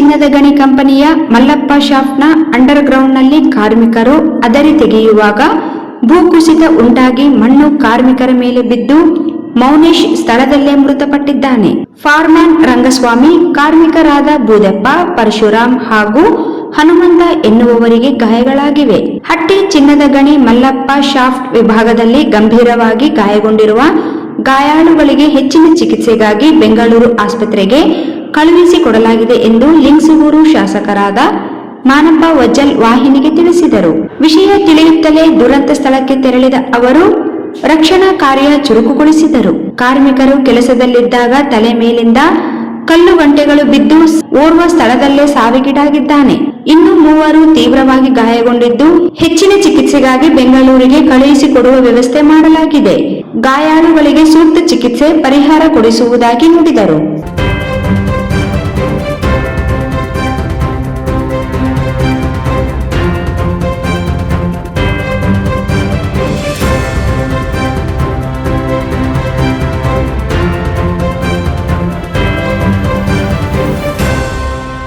ಚಿನ್ನದ ಗಣಿ ಕಂಪನಿಯ ಮಲ್ಲಪ್ಪ ಶಾಫ್ಟ್ನ ಅಂಡರ್ ಗ್ರೌಂಡ್ನಲ್ಲಿ ಕಾರ್ಮಿಕರು ಅದರಿ ತೆಗೆಯುವಾಗ ಭೂಕುಸಿತ ಉಂಟಾಗಿ ಮಣ್ಣು ಕಾರ್ಮಿಕರ ಮೇಲೆ ಬಿದ್ದು ಮೌನೇಶ್ ಸ್ಥಳದಲ್ಲೇ ಮೃತಪಟ್ಟಿದ್ದಾನೆ. ಫಾರ್ಮನ್ ರಂಗಸ್ವಾಮಿ, ಕಾರ್ಮಿಕರಾದ ಬೂದಪ್ಪ, ಪರಶುರಾಮ್ ಹಾಗೂ ಹನುಮಂತ ಎನ್ನುವವರಿಗೆ ಗಾಯಗಳಾಗಿವೆ. ಹಟ್ಟಿ ಚಿನ್ನದ ಗಣಿ ಮಲ್ಲಪ್ಪ ಶಾಫ್ಟ್ ವಿಭಾಗದಲ್ಲಿ ಗಂಭೀರವಾಗಿ ಗಾಯಗೊಂಡಿರುವ ಗಾಯಾಳುಗಳಿಗೆ ಹೆಚ್ಚಿನ ಚಿಕಿತ್ಸೆಗಾಗಿ ಬೆಂಗಳೂರು ಆಸ್ಪತ್ರೆಗೆ ಕಳುಹಿಸಿಕೊಡಲಾಗಿದೆ ಎಂದು ಲಿಂಗಸೂರು ಶಾಸಕರಾದ ಮಾನಪ್ಪ ವಜ್ಜಲ್ ವಾಹಿನಿಗೆ ತಿಳಿಸಿದರು. ವಿಷಯ ತಿಳಿಯುತ್ತಲೇ ದುರಂತ ಸ್ಥಳಕ್ಕೆ ತೆರಳಿದ ಅವರು ರಕ್ಷಣಾ ಕಾರ್ಯ ಚುರುಕುಗೊಳಿಸಿದರು. ಕಾರ್ಮಿಕರು ಕೆಲಸದಲ್ಲಿದ್ದಾಗ ತಲೆ ಮೇಲಿಂದ ಕಲ್ಲು ಗಂಟೆಗಳು ಬಿದ್ದು ಓರ್ವ ಸ್ಥಳದಲ್ಲೇ ಸಾವಿಗೀಡಾಗಿದ್ದಾನೆ. ಇನ್ನು 3 ತೀವ್ರವಾಗಿ ಗಾಯಗೊಂಡಿದ್ದು ಹೆಚ್ಚಿನ ಚಿಕಿತ್ಸೆಗಾಗಿ ಬೆಂಗಳೂರಿಗೆ ಕಳುಹಿಸಿಕೊಡುವ ವ್ಯವಸ್ಥೆ ಮಾಡಲಾಗಿದೆ. ಗಾಯಾಳುಗಳಿಗೆ ಸೂಕ್ತ ಚಿಕಿತ್ಸೆ ಪರಿಹಾರ ಕೊಡಿಸುವುದಾಗಿ ನುಡಿದರು.